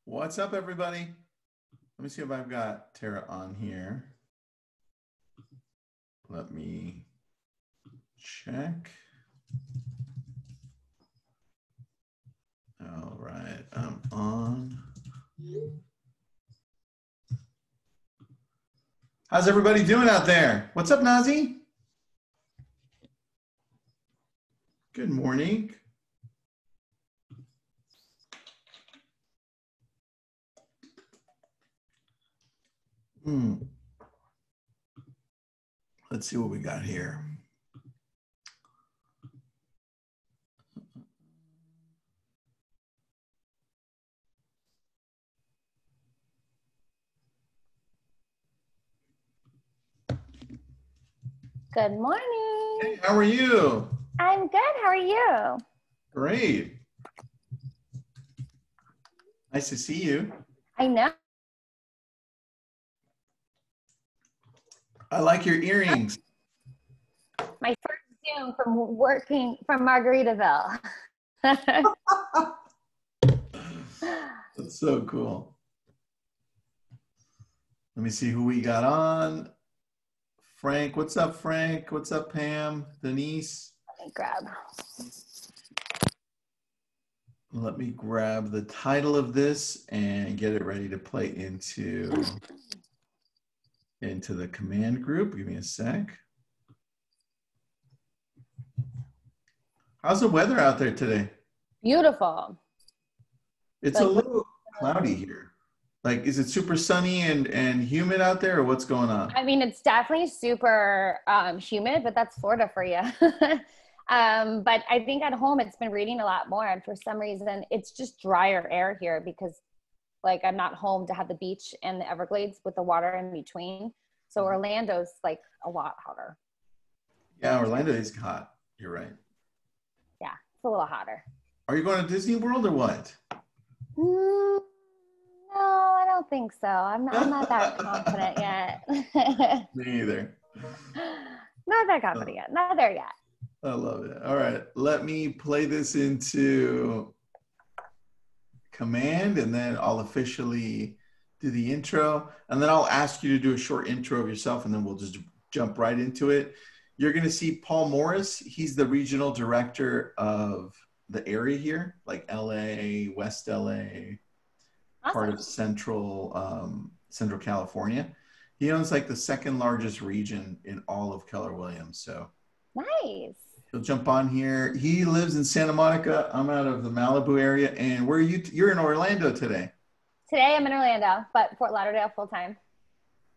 What's up, everybody? Let me see if I've got Tara on here. Let me check. All right, I'm on. How's everybody doing out there? What's up, Nazi? Good morning. Let's see what we got here. Good morning. Hey, how are you? I'm good. How are you? Great. Nice to see you. I know. I like your earrings. My first Zoom from working from Margaritaville. That's so cool. Let me see who we got on. Frank, what's up, Frank? What's up, Pam? Denise? Let me grab the title of this and get it ready to play into the command group. Give me a sec. How's the weather out there today? Beautiful. It's a little cloudy here. Like, is it super sunny and humid out there, or what's going on? I mean, it's definitely super humid, but that's Florida for you. But I think at home it's been raining a lot more, and for some reason it's just drier air here because like I'm not home to have the beach and the Everglades with the water in between. So Orlando's like a lot hotter. Yeah, Orlando is hot. You're right. Yeah, it's a little hotter. Are you going to Disney World or what? No, I don't think so. I'm not that confident yet. Me either. Not that confident yet. Not there yet. I love it. All right, let me play this into command, and then I'll officially do the intro, and then I'll ask you to do a short intro of yourself, and then we'll just jump right into it. You're going to see Paul Morris. He's the regional director of the area here, like LA, West LA, Awesome. part of Central California. He owns like the second largest region in all of Keller Williams. So nice. He'll jump on here. He lives in Santa Monica. I'm out of the Malibu area. And where are you? You're in Orlando today. Today I'm in Orlando, but Fort Lauderdale full time.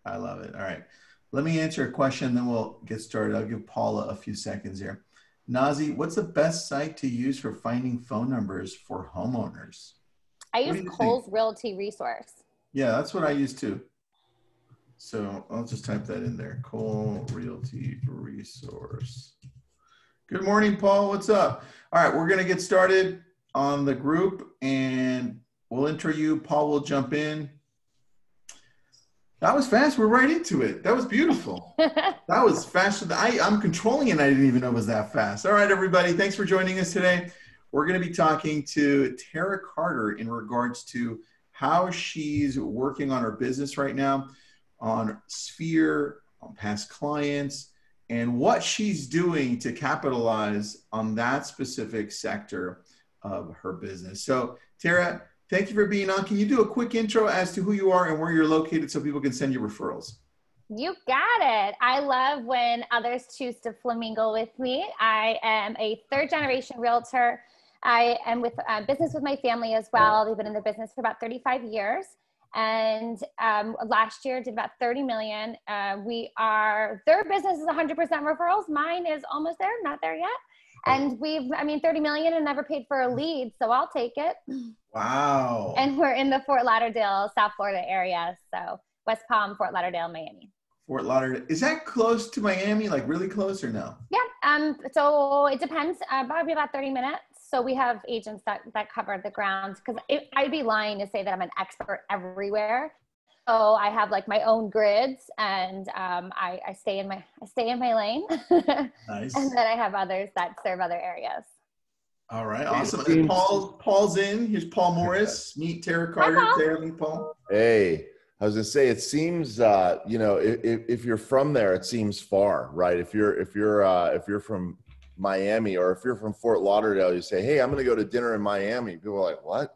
I love it. All right. Let me answer a question, then we'll get started. I'll give Paula a few seconds here. Nazi, what's the best site to use for finding phone numbers for homeowners? I use Cole's Realty Resource. Yeah, that's what I use too. So I'll just type that in there. Cole Realty Resource. Good morning, Paul. What's up? All right, we're going to get started on the group, and we'll intro you. Paul will jump in. That was fast. We're right into it. That was beautiful. That was faster than I'm controlling it, and I didn't even know it was that fast. All right, everybody. Thanks for joining us today. We're going to be talking to Tara Carter in regards to how she's working on her business right now, on Sphere, on past clients, and what she's doing to capitalize on that specific sector of her business. So, Tara, thank you for being on. Can you do a quick intro as to who you are and where you're located so people can send you referrals? You got it. I love when others choose to flamingo with me. I am a third-generation realtor. I am with business with my family as well. They've been in the business for about 35 years. And last year did about 30 million. Their business is 100% referrals. Mine is almost there, not there yet. And 30 million and never paid for a lead. So I'll take it. Wow. And we're in the Fort Lauderdale, South Florida area. So West Palm, Fort Lauderdale, Miami. Fort Lauderdale. Is that close to Miami? Like really close or no? Yeah. So it depends. Probably about 30 minutes. So we have agents that cover the ground, because I'd be lying to say that I'm an expert everywhere. So I have like my own grids, and I stay in my lane. Nice. And then I have others that serve other areas. All right, awesome. And seems, Paul's in. Here's Paul Morris. Meet Tara Hi, Carter. Paul. Tara, meet Paul. hey, I was gonna say, it seems, you know, if you're from there, it seems far, right? If you're from Miami, or if you're from Fort Lauderdale, you say, hey, I'm gonna go to dinner in Miami. People are like, what?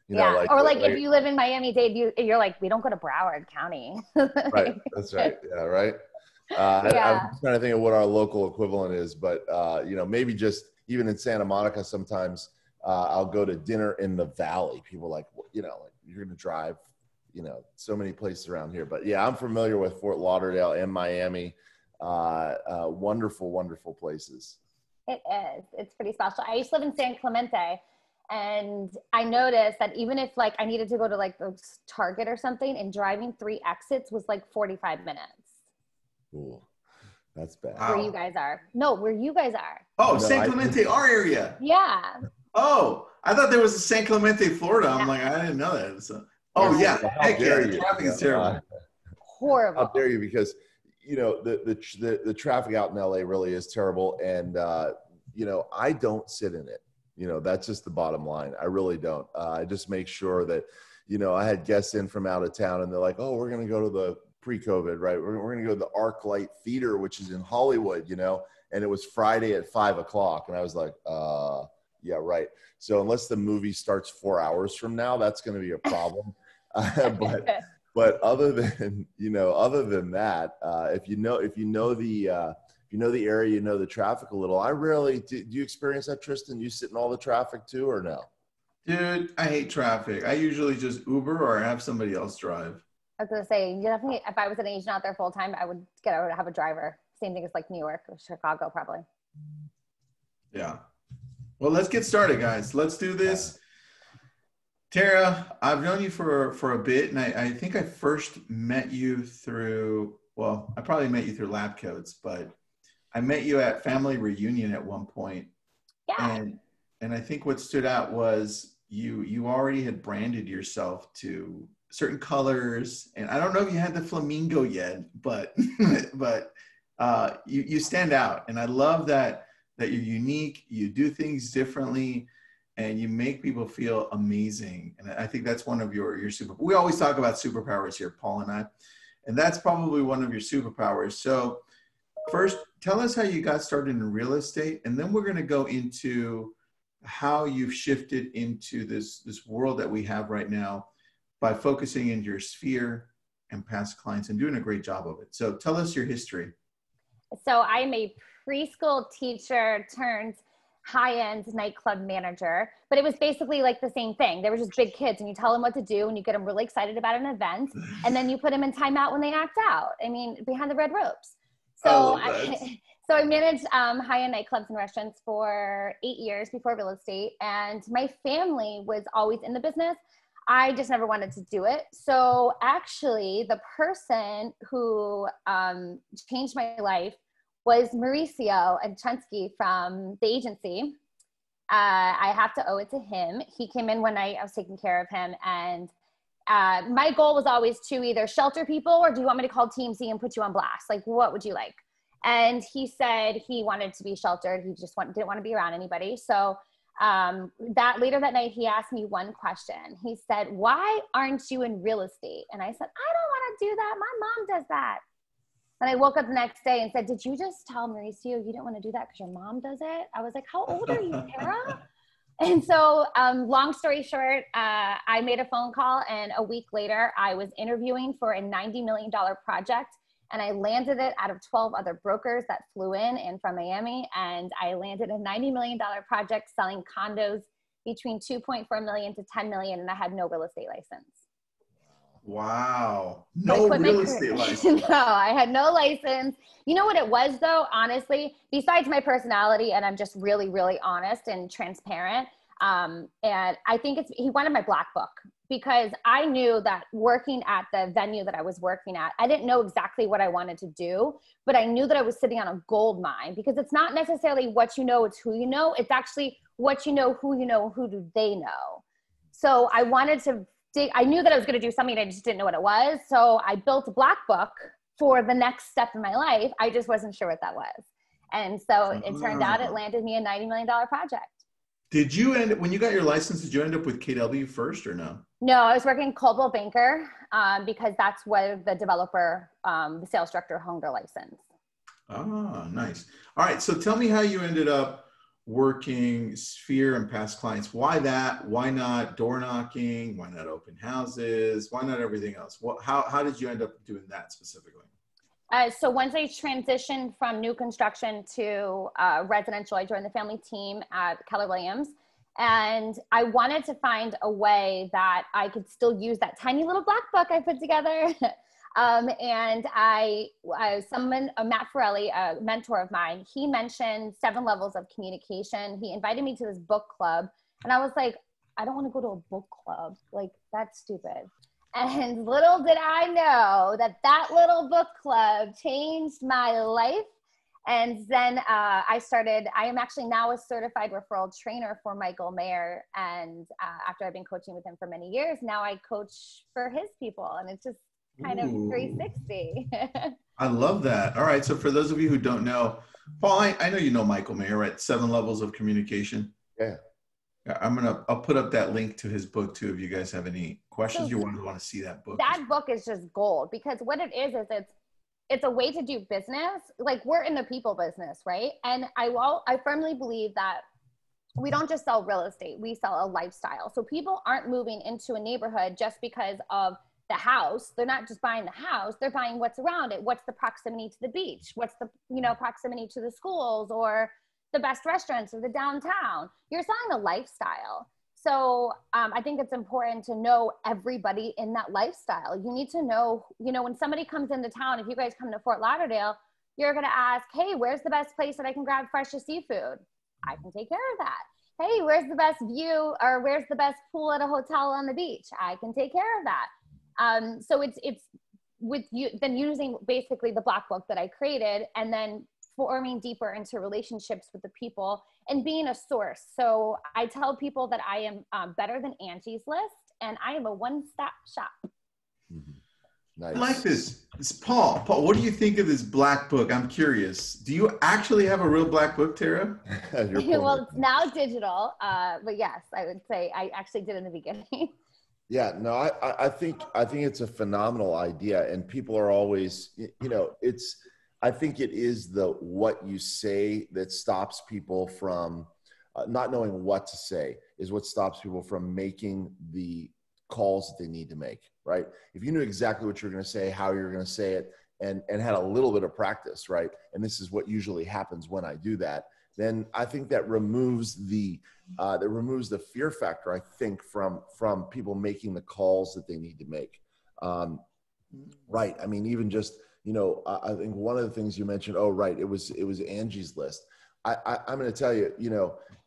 You know, Yeah, or like if you live in Miami-Dade, you're like, we don't go to Broward County. right. That's right. Yeah, right. Yeah. I'm trying to think of what our local equivalent is, but you know, maybe just even in Santa Monica, sometimes I'll go to dinner in the Valley. People are like, you know, like, you're going to drive, you know, so many places around here. But yeah, I'm familiar with Fort Lauderdale and Miami. Wonderful, wonderful places. It is. It's pretty special. I used to live in San Clemente, and I noticed that even if like I needed to go to like the Target or something, and driving 3 exits was like 45 minutes. Cool. That's bad. Where you guys are. No, where you guys are. Oh, No, San Clemente, our area. Yeah. Oh, I thought there was a San Clemente, Florida. I'm like, I didn't know that. So, oh yeah, heck yeah, the traffic is terrible. Horrible. How dare you? Because you know the traffic out in LA really is terrible, and you know, I don't sit in it. You know, that's just the bottom line. I really don't. I just make sure that, you know, I had guests in from out of town, and they're like, oh, we're gonna go to the pre-COVID, right? We're going to go to the ArcLight Theater, which is in Hollywood, you know, and it was Friday at 5:00. And I was like, yeah, right. So unless the movie starts 4 hours from now, that's going to be a problem. But other than, you know, other than that, if you know the area, you know the traffic a little. I rarely, do you experience that, Tristan? You sit in all the traffic too, or no? Dude, I hate traffic. I usually just Uber or have somebody else drive. I was gonna say, you definitely, if I was an agent out there full time, I would have a driver. Same thing as like New York or Chicago, probably. Yeah. Well, let's get started, guys. Let's do this. Tara, I've known you for a bit, and I think I first met you through, well, I probably met you through Lab Coats, but I met you at Family Reunion at one point. Yeah. And I think what stood out was you already had branded yourself to certain colors, and I don't know if you had the flamingo yet, but you stand out, and I love that you're unique, you do things differently, and you make people feel amazing. And I think that's one of your super. We always talk about superpowers here, Paul and I, and that's probably one of your superpowers. So first, tell us how you got started in real estate, and then we're going to go into how you've shifted into this world that we have right now by focusing in your sphere and past clients and doing a great job of it. So tell us your history. So I'm a preschool teacher turned high-end nightclub manager, but it was basically like the same thing. They were just big kids, and you tell them what to do, and you get them really excited about an event, and then you put them in timeout when they act out. I mean, behind the red ropes. So I managed high-end nightclubs and restaurants for 8 years before real estate, and my family was always in the business. I just never wanted to do it. So actually, the person who changed my life was Mauricio and Chensky from the agency. I have to owe it to him. He came in one night, I was taking care of him, and my goal was always to either shelter people, or do you want me to call TMC and put you on blast? Like, what would you like? And he said he wanted to be sheltered. He just didn't want to be around anybody. So later that night, he asked me one question. He said, why aren't you in real estate? And I said, I don't want to do that. My mom does that. And I woke up the next day and said, did you just tell Mauricio you didn't want to do that because your mom does it? I was like, how old are you, Tara? And so long story short, I made a phone call, and a week later I was interviewing for a $90 million project, and I landed it out of 12 other brokers that flew in and from Miami. And I landed a $90 million project selling condos between 2.4 million to 10 million. And I had no real estate license. Wow. No real estate license. No, I had no license. You know what it was though, honestly, besides my personality, and I'm just really, really honest and transparent. And I think he wanted my black book, because I knew that working at the venue that I was working at, I didn't know exactly what I wanted to do, but I knew that I was sitting on a gold mine, because it's not necessarily what you know, it's who you know. It's actually what you know, who do they know? So I wanted to I knew that I was going to do something. I just didn't know what it was. So I built a black book for the next step in my life. I just wasn't sure what that was. And so it turned out it landed me a $90 million project. Did you when you got your license, did you end up with KW first or no? No, I was working Coldwell Banker because that's where the developer, the sales director honed their license. Ah, nice. All right. So tell me how you ended up working Sphere and past clients. Why that? Why not door knocking? Why not open houses? Why not everything else? How did you end up doing that specifically? So once I transitioned from new construction to residential, I joined the family team at Keller Williams. And I wanted to find a way that I could still use that tiny little black book I put together. And Matt Ferrelli, a mentor of mine, he mentioned 7 levels of communication. He invited me to this book club. And I was like, I don't want to go to a book club. Like, that's stupid. And little did I know that that little book club changed my life. And then I am actually now a certified referral trainer for Michael Mayer. And after I've been coaching with him for many years, now I coach for his people. And it's just kind of 360. I love that. All right. So for those of you who don't know, Paul, I know you know Michael Mayer, right? 7 levels of communication. Yeah. I'll put up that link to his book too if you guys have any questions. You want to see that book. That book is just gold, because what it is it's a way to do business. Like, we're in the people business, right? And I firmly believe that we don't just sell real estate, we sell a lifestyle. So people aren't moving into a neighborhood just because of the house. They're not just buying the house, they're buying what's around it. What's the proximity to the beach? What's the, proximity to the schools or the best restaurants or the downtown? You're selling a lifestyle. So I think it's important to know everybody in that lifestyle. You need to know, when somebody comes into town, if you guys come to Fort Lauderdale, you're going to ask, hey, where's the best place that I can grab freshest seafood? I can take care of that. Hey, where's the best view, or where's the best pool at a hotel on the beach? I can take care of that. So it's with you then using basically the black book that I created, and then forming deeper into relationships with the people and being a source. So I tell people that I am better than Angie's List, and I am a one-stop shop. Mm-hmm. Nice. I like this. It's Paul, what do you think of this black book? I'm curious. Do you actually have a real black book, Tara? Well, it's now digital, but yes, I would say I actually did in the beginning. Yeah, no, I think it's a phenomenal idea, and people are always, I think it is the what you say that stops people from not knowing what to say is what stops people from making the calls that they need to make, right? If you knew exactly what you're going to say, how you're going to say it, and had a little bit of practice, right? And this is what usually happens when I do that, then I think that removes the fear factor, I think, from people making the calls that they need to make. Right. I mean, even just, I think one of the things you mentioned, oh, right, it was Angie's List. I'm going to tell you,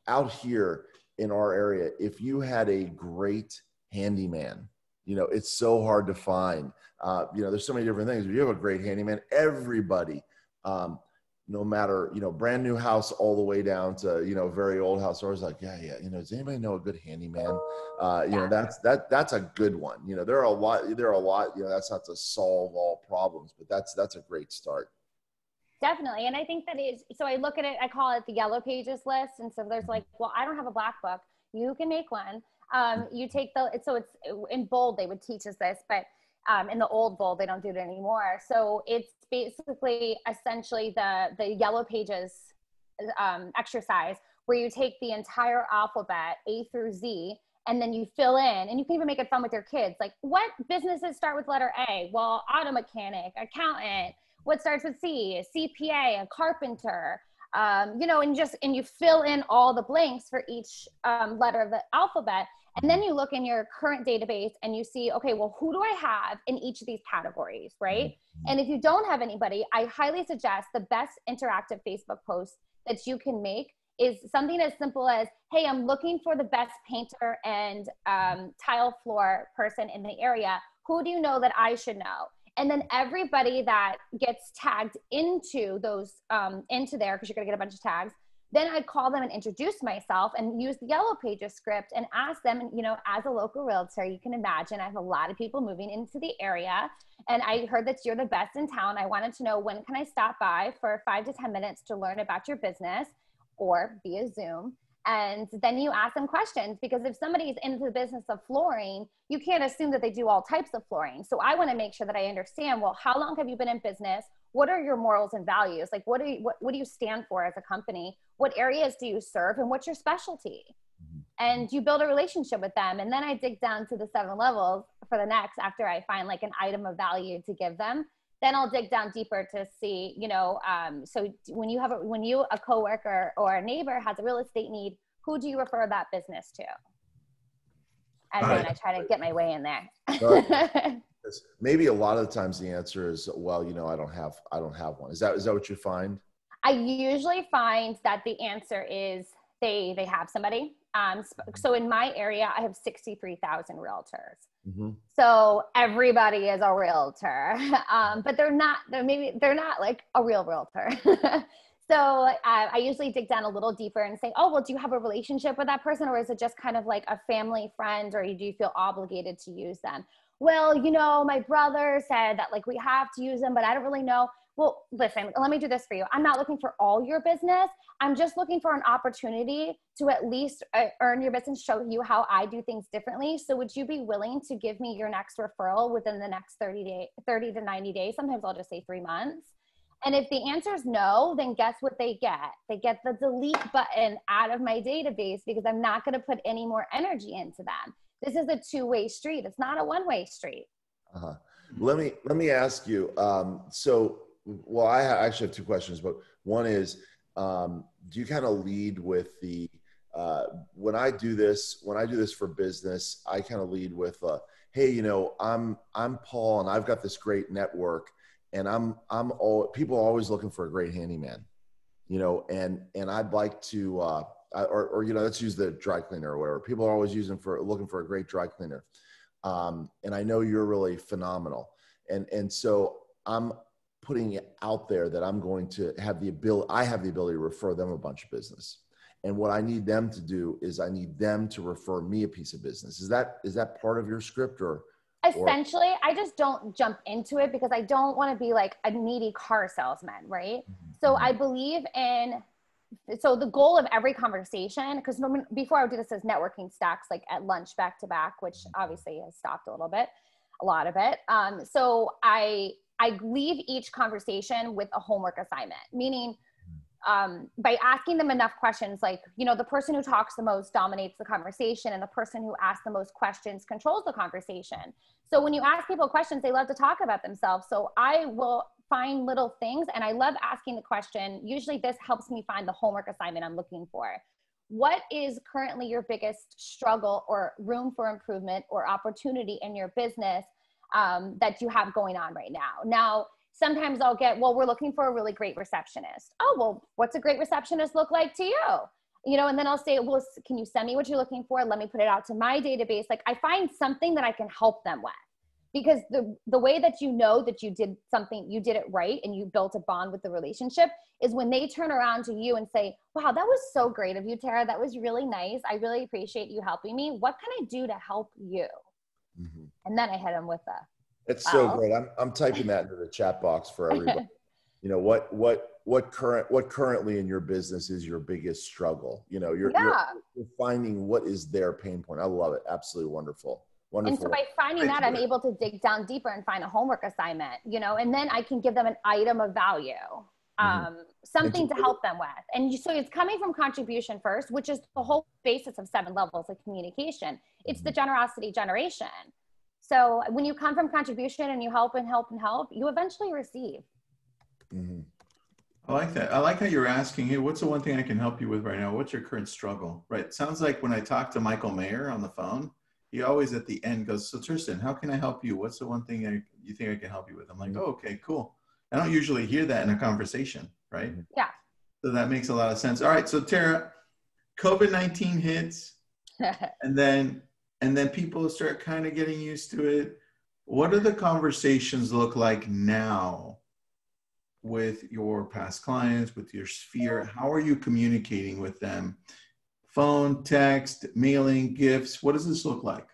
out here in our area, if you had a great handyman, it's so hard to find. There's so many different things. If you have a great handyman, everybody, no matter, brand new house all the way down to, very old house, always like, yeah. Does anybody know a good handyman? That's a good one. There are a lot, that's not to solve all problems, but that's a great start. Definitely. And I think that so I look at it, I call it the yellow pages list. And so there's like, well, I don't have a black book. You can make one. You take so it's in bold, they would teach us this, but in the old bold, they don't do it anymore. So it's basically essentially the yellow pages exercise, where you take the entire alphabet A through Z, and then you fill in, and you can even make it fun with your kids. Like, what businesses start with letter A? Well, auto mechanic, accountant. What starts with C? CPA, a carpenter. And you fill in all the blanks for each letter of the alphabet. And then you look in your current database and you see, okay, well, who do I have in each of these categories, right? And if you don't have anybody, I highly suggest the best interactive Facebook post that you can make is something as simple as, hey, I'm looking for the best painter and tile floor person in the area. Who do you know that I should know? And then everybody that gets tagged into those, into there, because you're gonna get a bunch of tags, then I call them and introduce myself and use the yellow pages script and ask them, as a local realtor, you can imagine I have a lot of people moving into the area, and I heard that you're the best in town. I wanted to know, when can I stop by for 5 to 10 minutes to learn about your business, or via Zoom? And then you ask them questions, because if somebody's into the business of flooring, you can't assume that they do all types of flooring. So I want to make sure that I understand, well, how long have you been in business? What are your morals and values? Like, what do you stand for as a company? What areas do you serve? And what's your specialty? And you build a relationship with them. And then I dig down to the 7 levels for the next, after I find like an item of value to give them. Then I'll dig down deeper to see, so when a coworker or a neighbor has a real estate need, who do you refer that business to? And then I try to get my way in there. Maybe a lot of the times the answer is, well, I don't have one. Is that what you find? I usually find that the answer is they have somebody. So in my area, I have 63,000 realtors. Mm-hmm. So everybody is a realtor, but they're not like a real realtor. So I usually dig down a little deeper and say, oh, well, do you have a relationship with that person? Or is it just kind of like a family friend, or do you feel obligated to use them? Well, my brother said that like we have to use them, but I don't really know. Well, listen, let me do this for you. I'm not looking for all your business. I'm just looking for an opportunity to at least earn your business, show you how I do things differently. So would you be willing to give me your next referral within the next 30 to 90 days? Sometimes I'll just say 3 months. And if the answer is no, then guess what they get? They get the delete button out of my database, because I'm not going to put any more energy into them. This is a 2-way street. It's not a 1-way street. Uh-huh. Let me ask you. Well, I actually have 2 questions, but one is, do you kind of lead with the, when I do this for business, I kind of lead with, hey, I'm Paul, and I've got this great network, and people are always looking for a great handyman, and I'd like to, let's use the dry cleaner or whatever. People are always looking for a great dry cleaner. And I know you're really phenomenal. And so I'm putting it out there that I'm going to have the ability to refer them a bunch of business. And what I need them to do is I need them to refer me a piece of business. Is that part of your script or? Essentially, I just don't jump into it because I don't want to be like a needy car salesman, right? Mm-hmm. So I believe so the goal of every conversation, because before I would do this as networking stacks, like at lunch back to back, which obviously has stopped a lot of it. So I leave each conversation with a homework assignment, meaning by asking them enough questions, like, the person who talks the most dominates the conversation, and the person who asks the most questions controls the conversation. So when you ask people questions, they love to talk about themselves. So I will find little things, and I love asking the question. Usually this helps me find the homework assignment I'm looking for. What is currently your biggest struggle or room for improvement or opportunity in your business that you have going on right now? Now, sometimes I'll get, well, we're looking for a really great receptionist. Oh, well, what's a great receptionist look like to you? And then I'll say, well, can you send me what you're looking for? Let me put it out to my database. Like, I find something that I can help them with, because the way that that you did something, you did it right, and you built a bond with the relationship, is when they turn around to you and say, wow, that was so great of you, Tara. That was really nice. I really appreciate you helping me. What can I do to help you? Mm-hmm. And then I hit them with It's so great. I'm typing that into the chat box for everybody. What currently in your business is your biggest struggle? You're finding what is their pain point. I love it. Absolutely wonderful. And so by finding that, I'm able to dig down deeper and find a homework assignment, and then I can give them an item of value, something to help them with. And so it's coming from contribution first, which is the whole basis of 7 levels of communication. It's the generosity generation. So when you come from contribution and you help and help and help, you eventually receive. Mm-hmm. I like that. I like how you're asking, hey, what's the one thing I can help you with right now? What's your current struggle? Right. It sounds like when I talk to Michael Mayer on the phone, he always at the end goes, so Tristan, how can I help you? What's the one thing you think I can help you with? I'm like, oh, okay, cool. I don't usually hear that in a conversation, right? Yeah. So that makes a lot of sense. All right. So Tara, COVID-19 hits and then people start kind of getting used to it. What do the conversations look like now with your past clients, with your sphere? How are you communicating with them? Phone, text, mailing, gifts? What does this look like?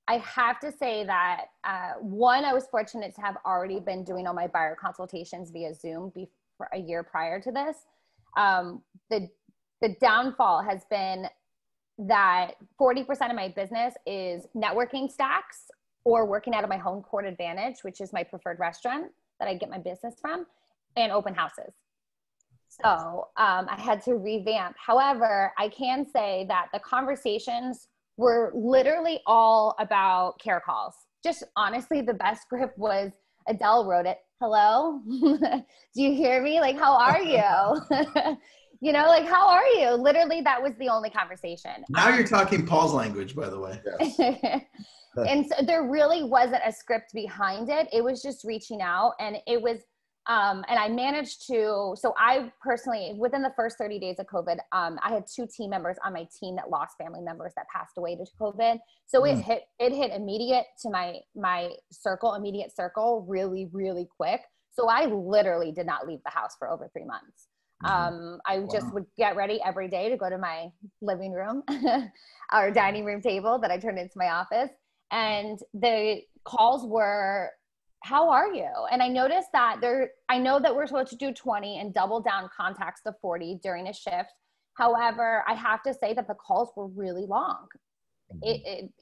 I have to say that, one, I was fortunate to have already been doing all my buyer consultations via Zoom for a year prior to this. The the downfall has been that 40% of my business is networking stacks or working out of my home court advantage, which is my preferred restaurant that I get my business from, and open houses. So I had to revamp. However, I can say that the conversations were literally all about care calls. Just honestly, the best script was Adele wrote it. Hello? Do you hear me? Like, how are you? You know, like, how are you? Literally, that was the only conversation. Now you're talking Paul's language, by the way. Yes. And so there really wasn't a script behind it. It was just reaching out, and it was, and I managed to, so I personally, within the first 30 days of COVID, I had 2 team members on my team that lost family members that passed away to COVID. So it hit immediate to my immediate circle really, really quick. So I literally did not leave the house for over 3 months. I just would get ready every day to go to my living room or dining room table that I turned into my office. And the calls were, how are you? And I noticed that I know that we're supposed to do 20 and double down contacts to 40 during a shift. However, I have to say that the calls were really long.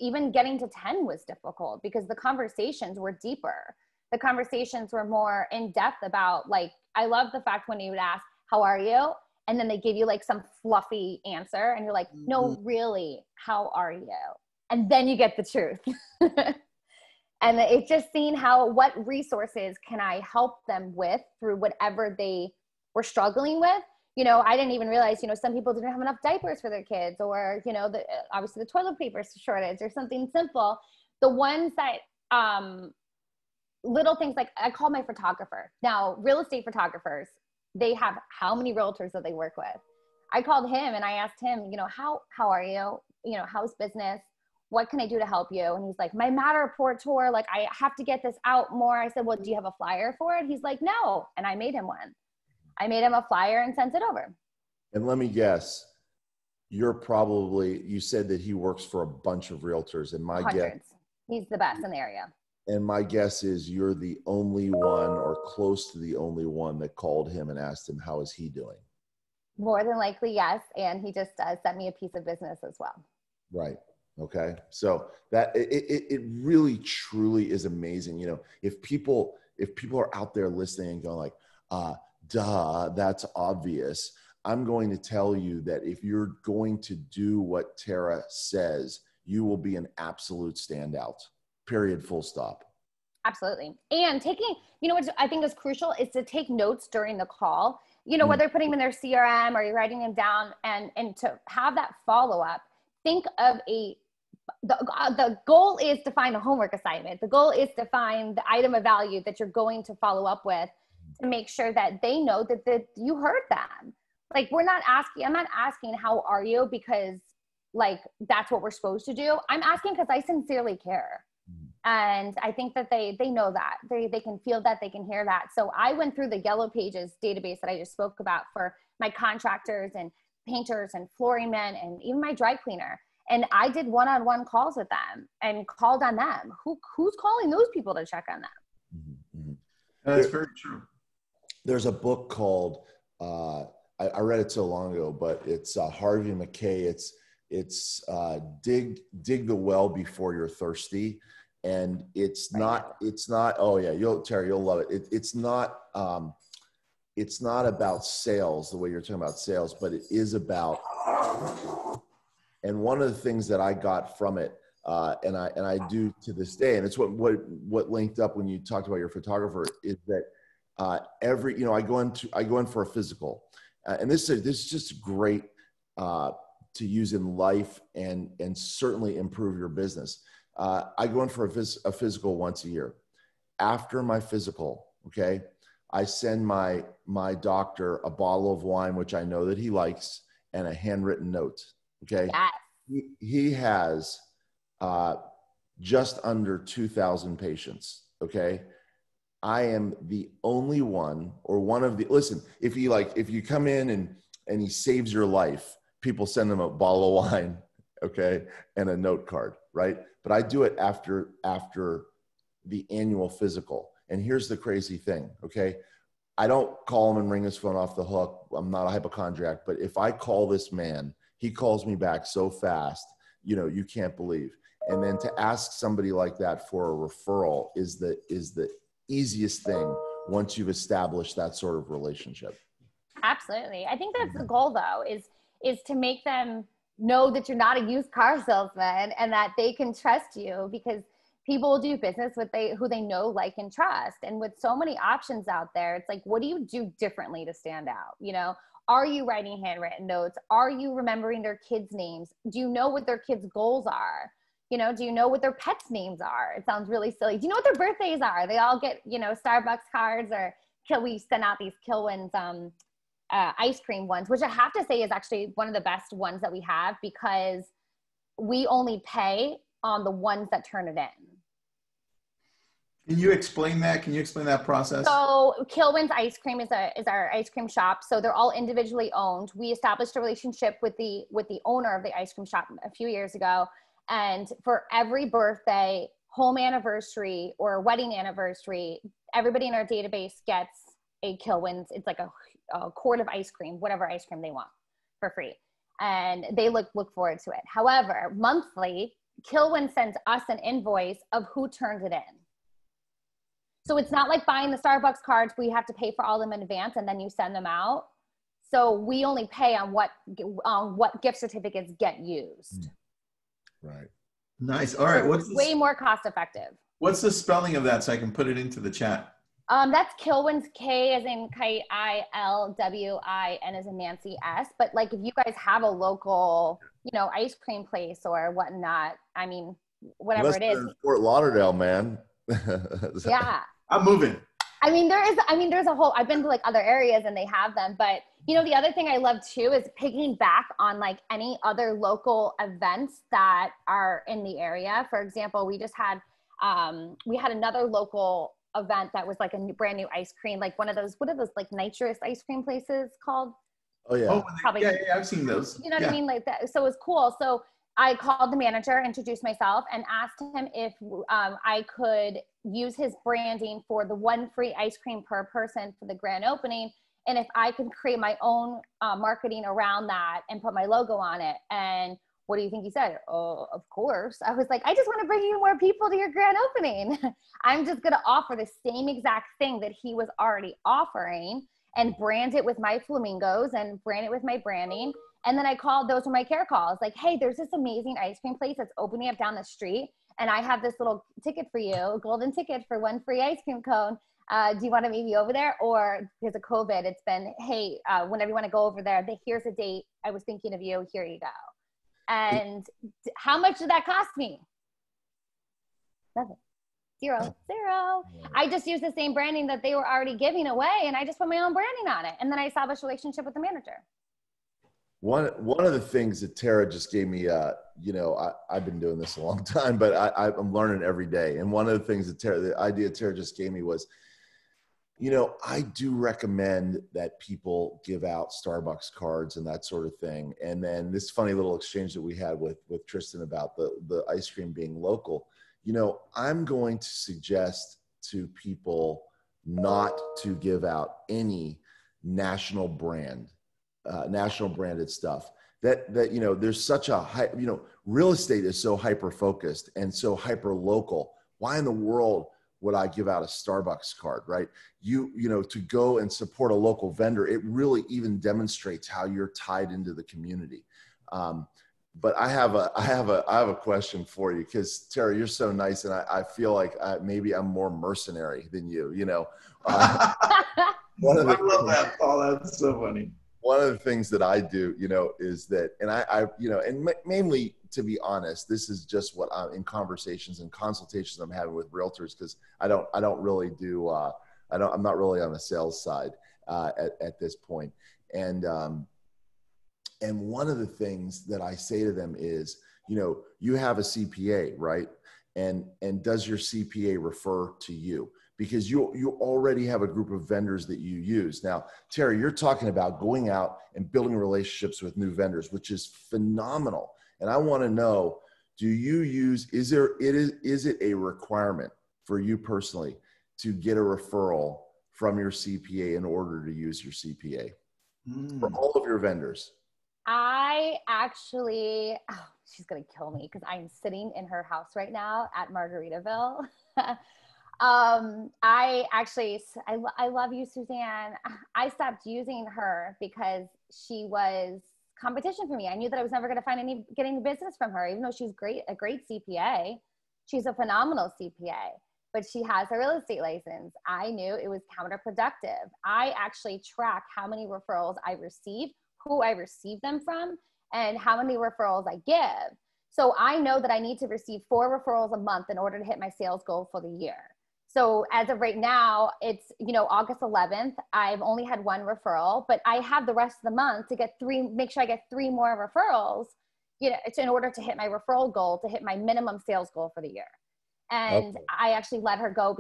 Even getting to 10 was difficult because the conversations were deeper. The conversations were more in depth about, like, I love the fact when you would ask, how are you? And then they give you like some fluffy answer and you're like, no, really, how are you? And then you get the truth. And it's just seeing what resources can I help them with through whatever they were struggling with. You know, I didn't even realize, you know, some people didn't have enough diapers for their kids, or, you know, obviously the toilet paper shortage or something simple. The ones that, little things, like I call my photographer. Now, real estate photographers, they have how many realtors that they work with. I called him and I asked him, you know, how are you? You know, how's business? What can I do to help you? And he's like, my Matterport tour, like I have to get this out more. I said, well, do you have a flyer for it? He's like, no. And I made him one. I made him a flyer and sent it over. And let me guess, you said that he works for a bunch of realtors, and my guess, he's the best in the area. And my guess is you're the only one or close to the only one that called him and asked him, how is he doing? More than likely, yes. And he just sent me a piece of business as well. Right. Okay. So that it really truly is amazing. You know, if people are out there listening and going like, duh, that's obvious. I'm going to tell you that if you're going to do what Tara says, you will be an absolute standout. Period. Full stop. Absolutely. And taking, you know, what I think is crucial is to take notes during the call, you know, whether putting them in their CRM or you're writing them down, and to have that follow-up. Think of the goal is to find a homework assignment. The goal is to find the item of value that you're going to follow up with to make sure that they know that you heard them. Like, I'm not asking how are you because like that's what we're supposed to do. I'm asking because I sincerely care. And I think that they know that they can feel that, they can hear that. So I went through the Yellow Pages database that I just spoke about for my contractors and painters and flooring men and even my dry cleaner. And I did one-on-one calls with them and called on them. Who's calling those people to check on them? Mm-hmm. That's very true. There's a book called, I read it so long ago, but it's Harvey Mackay. It's dig the well before you're thirsty. And it's not, oh yeah, Terry, you'll love it. It's not about sales the way you're talking about sales, but it is about, and one of the things that I got from it, and I do to this day, and it's what linked up when you talked about your photographer, is that I go in for a physical, and this is just great to use in life and certainly improve your business. I go in for a physical once a year. After my physical, okay, I send my doctor a bottle of wine, which I know that he likes, and a handwritten note. Okay. Yes. He has just under 2,000 patients. Okay. I am the only one, or one of the, listen, if you come in and he saves your life, people send him a bottle of wine, okay, and a note card, right? But I do it after the annual physical. And here's the crazy thing, okay? I don't call him and ring his phone off the hook. I'm not a hypochondriac, but if I call this man, he calls me back so fast, you know, you can't believe. And then to ask somebody like that for a referral is the easiest thing once you've established that sort of relationship. Absolutely. I think that's the goal though, is to make them know that you're not a used car salesman and that they can trust you, because people will do business with who they know, like, and trust. And with so many options out there, it's like, what do you do differently to stand out? You know, are you writing handwritten notes? Are you remembering their kids' names? Do you know what their kids' goals are? You know, do you know what their pets' names are? It sounds really silly. Do you know what their birthdays are? They all get, you know, Starbucks cards, or we send out these Kilwins ice cream ones, which I have to say is actually one of the best ones that we have, because we only pay on the ones that turn it in. Can you explain that? Can you explain that process? So Kilwin's Ice Cream is our ice cream shop. So they're all individually owned. We established a relationship with the owner of the ice cream shop a few years ago. And for every birthday, home anniversary, or wedding anniversary, everybody in our database gets a Kilwin's. It's like a quart of ice cream, whatever ice cream they want, for free. And they look forward to it. However, monthly, Kilwin sends us an invoice of who turned it in. So it's not like buying the Starbucks cards where you have to pay for all of them in advance and then you send them out. So we only pay on what gift certificates get used. Right. Nice. All right. So way more cost effective. What's the spelling of that so I can put it into the chat? That's Kilwin's, K as in kite, ILWIN as in Nancy S. But like, if you guys have a local, you know, ice cream place or whatnot, I mean, whatever it is. Fort Lauderdale, man. Yeah. I'm moving. I mean, there's a whole, I've been to like other areas and they have them, but you know, the other thing I love too is picking back on like any other local events that are in the area. For example, we just had, we had another local event that was like a brand new ice cream, like one of those, what are those like nitrous ice cream places called? Oh yeah. Oh, probably. Yeah, I've seen those. You know what I mean? Like that. So it was cool. So I called the manager, introduced myself, and asked him if I could use his branding for the one free ice cream per person for the grand opening, and if I could create my own marketing around that and put my logo on it. And what do you think he said? Oh, of course. I was like, I just want to bring you more people to your grand opening. I'm just going to offer the same exact thing that he was already offering and brand it with my flamingos and brand it with my branding. And then I called, those were my care calls. Like, hey, there's this amazing ice cream place that's opening up down the street. And I have this little ticket for you, a golden ticket for one free ice cream cone. Do you want to meet me over there? Or because of COVID, it's been, hey, whenever you want to go over there, here's a date. I was thinking of you. Here you go. And how much did that cost me? Nothing. Zero. I just used the same branding that they were already giving away, and I just put my own branding on it. And then I established a relationship with the manager. One of the things that Tara just gave me, you know, I've been doing this a long time, but I'm learning every day. And one of the things that the idea Tara just gave me was, you know, I do recommend that people give out Starbucks cards and that sort of thing. And then this funny little exchange that we had with Tristan about the ice cream being local, you know, I'm going to suggest to people not to give out any national branded stuff. That you know, there's such a you know, real estate is so hyper focused and so hyper local. Why in the world would I give out a Starbucks card, right? You know, to go and support a local vendor, it really even demonstrates how you're tied into the community. But I have a question for you, because Tara, you're so nice, and I feel like maybe I'm more mercenary than you. You know, I love that, Paul. That's so funny. One of the things that I do, you know, is that, and I you know, and mainly, to be honest, this is just what I'm in conversations and consultations I'm having with realtors, because I don't really do, I'm not really on the sales side at this point. And one of the things that I say to them is, you know, you have a CPA, right? And does your CPA refer to you? Because you already have a group of vendors that you use. Now, Terry, you're talking about going out and building relationships with new vendors, which is phenomenal. And I want to know, do you use, is it a requirement for you personally to get a referral from your CPA in order to use your CPA for Mm. all of your vendors? I actually, oh, she's going to kill me because I'm sitting in her house right now at Margaritaville. I love you, Suzanne. I stopped using her because she was competition for me. I knew that I was never going to get any business from her, even though she's a great CPA. She's a phenomenal CPA, but she has a real estate license. I knew it was counterproductive. I actually track how many referrals I receive, who I receive them from, and how many referrals I give. So I know that I need to receive 4 referrals a month in order to hit my sales goal for the year. So as of right now, it's, August 11th. I've only had 1 referral, but I have the rest of the month to make sure I get 3 more referrals, it's in order to hit my referral goal, to hit my minimum sales goal for the year. And Okay. I actually let her go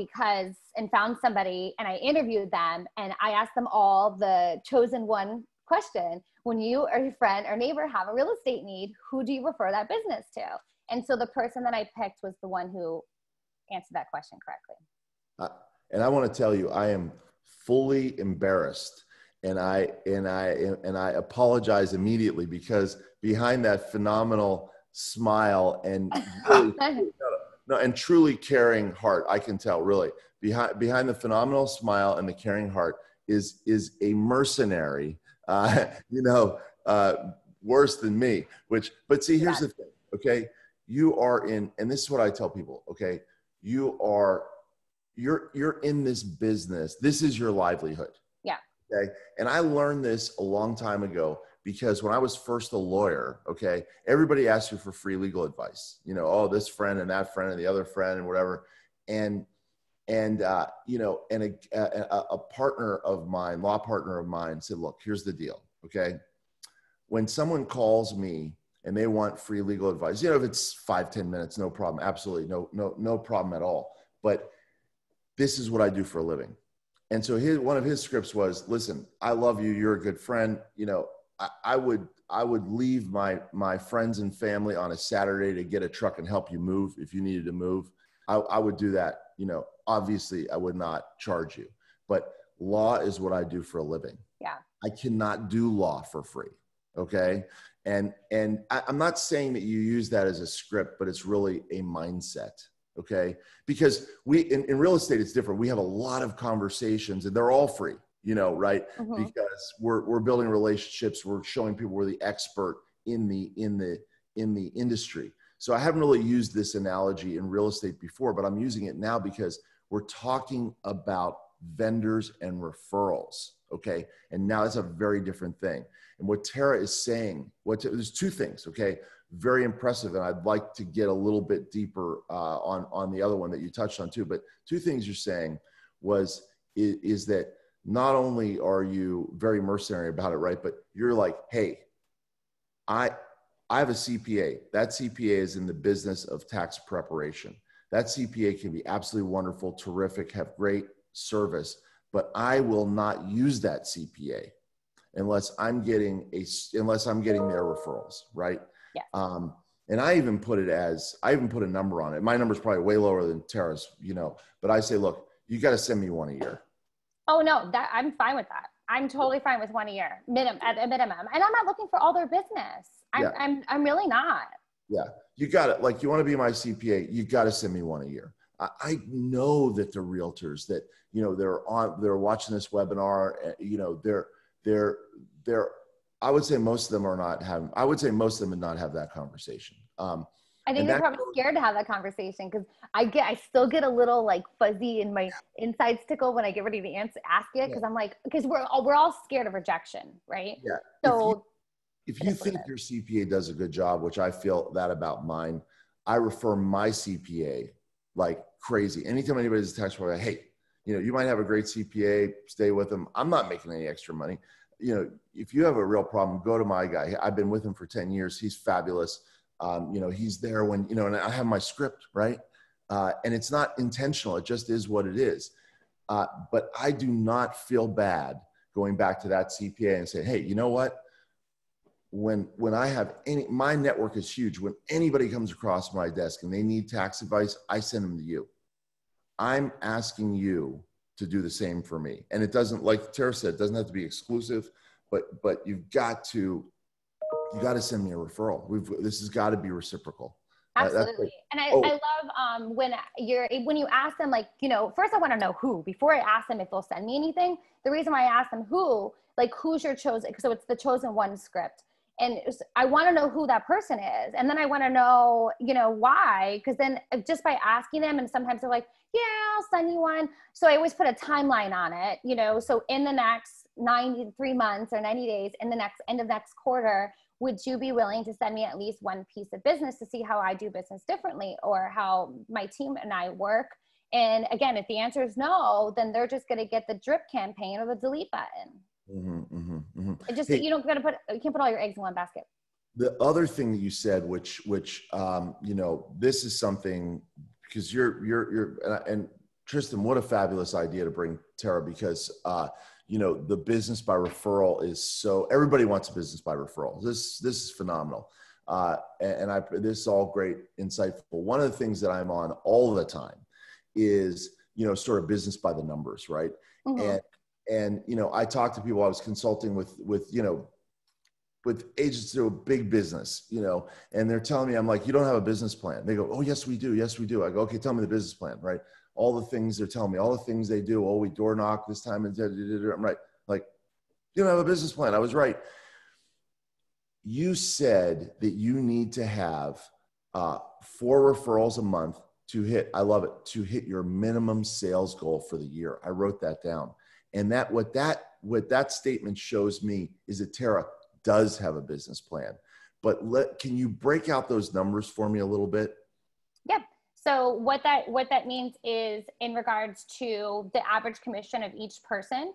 and found somebody, and I interviewed them, and I asked them all the chosen one question. When you or your friend or neighbor have a real estate need, who do you refer that business to? And so the person that I picked was the one who answered that question correctly. And I want to tell you, I am fully embarrassed, and I apologize immediately, because behind that phenomenal smile and really, no, and truly caring heart, I can tell, really behind the phenomenal smile and the caring heart is a mercenary, worse than me. But see, here's the thing, okay? You are in, and this is what I tell people, okay? You're in this business. This is your livelihood. Yeah. Okay. And I learned this a long time ago, because when I was first a lawyer, okay, everybody asked you for free legal advice, oh, this friend and that friend and the other friend and whatever. And a partner of mine, law partner of mine, said, look, here's the deal. Okay. When someone calls me and they want free legal advice, if it's 5-10 minutes, no problem. Absolutely. No problem at all. But this is what I do for a living. And so one of his scripts was, listen, I love you. You're a good friend. I would leave my friends and family on a Saturday to get a truck and help you move if you needed to move. I would do that. Obviously I would not charge you, but law is what I do for a living. Yeah. I cannot do law for free. Okay. And I'm not saying that you use that as a script, but it's really a mindset. Okay. Because in real estate, it's different. We have a lot of conversations and they're all free, right? Mm-hmm. Because we're building relationships. We're showing people we're the expert in the industry. So I haven't really used this analogy in real estate before, but I'm using it now because we're talking about vendors and referrals. Okay. And now it's a very different thing. And what Tara is saying, there's 2 things. Okay. Very impressive. And I'd like to get a little bit deeper on the other one that you touched on too. But 2 things you're saying is that not only are you very mercenary about it, right? But you're like, hey, I have a CPA. That CPA is in the business of tax preparation. That CPA can be absolutely wonderful, terrific, have great service, but I will not use that CPA unless I'm getting their referrals, right? Yeah. And I even put a number on it. My number is probably way lower than Tara's, but I say, look, you got to send me 1 a year. Oh no, I'm fine with that. I'm totally fine with 1 a year, at a minimum. And I'm not looking for all their business. I'm really not. Yeah. You got it. Like, you want to be my CPA, you got to send me 1 a year. I know that the realtors that, they're watching this webinar, I would say most of them would not have that conversation. I think they're probably scared to have that conversation, because I still get a little like fuzzy in my insides tickle when I get ready to ask it, because I'm like, because we're all scared of rejection, right? Yeah. So if you think your CPA does a good job, which I feel that about mine, I refer my CPA like crazy. Anytime anybody's a tax preparer, hey, you might have a great CPA, stay with them. I'm not making any extra money. If you have a real problem, go to my guy. I've been with him for 10 years. He's fabulous. He's there when, and I have my script, right? And it's not intentional. It just is what it is. But I do not feel bad going back to that CPA and say, hey, you know what? When I have my network is huge. When anybody comes across my desk and they need tax advice, I send them to you. I'm asking you to do the same for me. And it doesn't, like Tara said, it doesn't have to be exclusive, but you've got to send me a referral. This has got to be reciprocal. Absolutely. And I love when you ask them, like, you know, first I want to know who, before I ask them if they'll send me anything. The reason why I ask them who, like, who's your chosen, so it's the chosen one script. And I want to know who that person is. And then I want to know, you know, why, because then just by asking them, and sometimes they're like, yeah, I'll send you one. So I always put a timeline on it, you know, so in the next 93 months or 90 days, in the end of next quarter, would you be willing to send me at least one piece of business to see how I do business differently, or how my team and I work? And again, if the answer is no, then they're just going to get the drip campaign or the delete button. It just, you can't put all your eggs in one basket. The other thing that you said, which you know, this is something, because and Tristan, what a fabulous idea to bring Tara, because you know, the business by referral is so, everybody wants a business by referral. This is phenomenal. This is all great, insightful. One of the things that I'm on all the time is, you know, sort of business by the numbers, right? And, you know, I talked to people, I was consulting with, you know, with agents that do a big business, you know, and they're telling me, I'm like, you don't have a business plan. They go, oh, yes, we do. Yes, we do. I go, okay, tell me the business plan, right? All the things they're telling me, all the things they do. Oh, we door knock this time. And I'm right. Like, you don't have a business plan. I was right. You said that you need to have 4 referrals a month to hit, I love it, to hit your minimum sales goal for the year. I wrote that down. And what that statement shows me is that Tara does have a business plan. But can you break out those numbers for me a little bit? Yep. So what that means is in regards to the average commission of each person.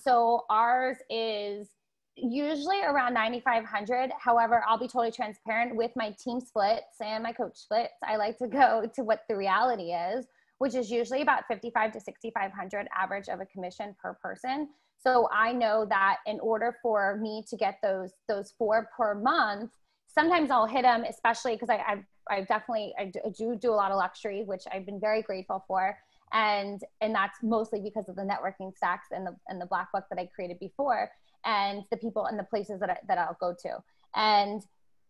So ours is usually around 9,500. However, I'll be totally transparent with my team splits and my coach splits. I like to go to what the reality is, which is usually about 5,500 to 6,500 average of a commission per person. So I know that in order for me to get those 4 per month, sometimes I'll hit them, especially because I do a lot of luxury, which I've been very grateful for. And that's mostly because of the networking stacks and the black book that I created before, and the people and the places that I'll go to. And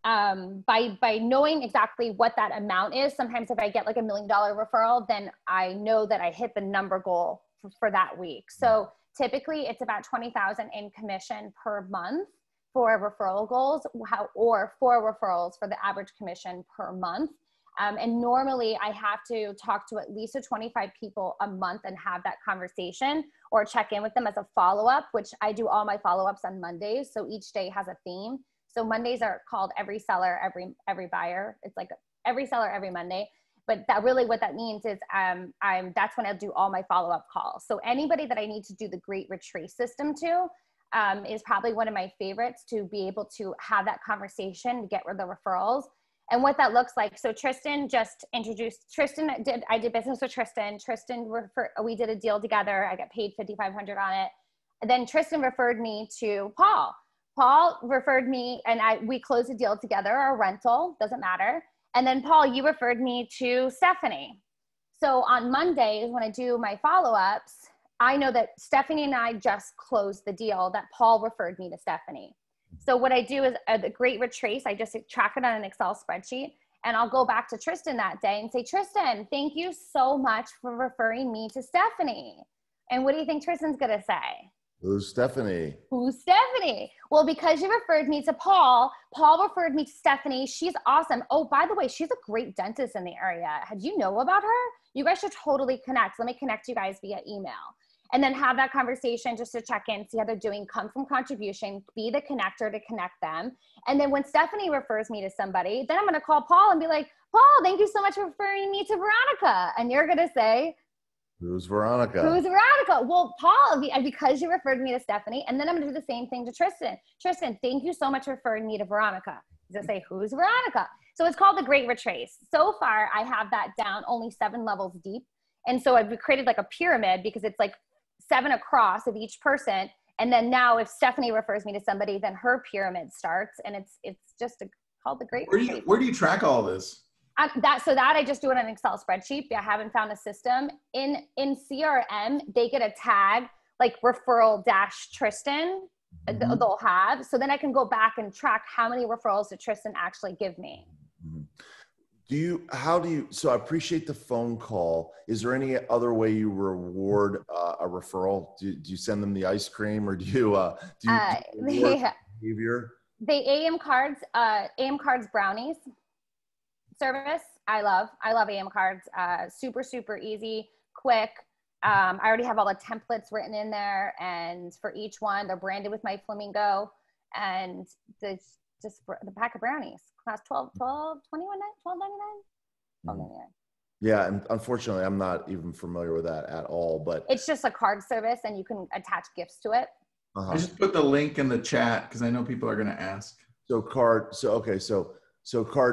by knowing exactly what that amount is, sometimes if I get like $1 million referral, then I know that I hit the number goal for that week. So typically it's about 20,000 in commission per month for referral goals, or 4 referrals for the average commission per month. And normally I have to talk to at least 25 people a month and have that conversation, or check in with them as a follow-up, which I do all my follow-ups on Mondays. So each day has a theme. So Mondays are called every seller, every buyer. It's like every seller, every Monday. But that really what that means is that's when I'll do all my follow-up calls. So anybody that I need to do the great retrace system to is probably one of my favorites, to be able to have that conversation to get rid of the referrals. And what that looks like. So Tristan just introduced, I did business with Tristan. We did a deal together. I got paid $5,500 on it. And then Tristan referred me to Paul. Paul referred me, and we closed a deal together, a rental, doesn't matter. And then Paul, you referred me to Stephanie. So on Mondays, when I do my follow-ups, I know that Stephanie and I just closed the deal that Paul referred me to Stephanie. So what I do is a great retrace. I just track it on an Excel spreadsheet, and I'll go back to Tristan that day and say, Tristan, thank you so much for referring me to Stephanie. And what do you think Tristan's going to say? Who's Stephanie? Who's Stephanie? Well, because you referred me to Paul referred me to Stephanie. She's awesome. Oh, by the way, she's a great dentist in the area. Did you know about her? You guys should totally connect. Let me connect you guys via email. And then have that conversation just to check in, see how they're doing, come from contribution, be the connector to connect them. And then when Stephanie refers me to somebody, then I'm going to call Paul and be like, Paul, thank you so much for referring me to Veronica. And you're going to say, who's Veronica? Who's Veronica? Well, Paul, because you referred me to Stephanie. And then I'm going to do the same thing to Tristan. Tristan, thank you so much for referring me to Veronica. He's going to say, who's Veronica? So it's called the Great Retrace. So far, I have that down only 7 levels deep. And so I've created like a pyramid, because it's like 7 across of each person. And then now if Stephanie refers me to somebody, then her pyramid starts, and it's just called the Great Retrace. Where do you track all this? That I just do it on an Excel spreadsheet. I haven't found a system in CRM. They get a tag like referral dash Tristan. Mhm. They'll have, so then I can go back and track how many referrals did Tristan actually give me. Mhm. So I appreciate the phone call. Is there any other way you reward a referral? Do you send them the ice cream, or do you reward behavior? The AM cards brownies service. I love AM cards. Super, super easy, quick. I already have all the templates written in there, and for each one, they're branded with my flamingo, and the pack of brownies cost $12.99. Yeah, and unfortunately, I'm not even familiar with that at all. But it's just a card service, and you can attach gifts to it. I just put the link in the chat because I know people are going to ask. So card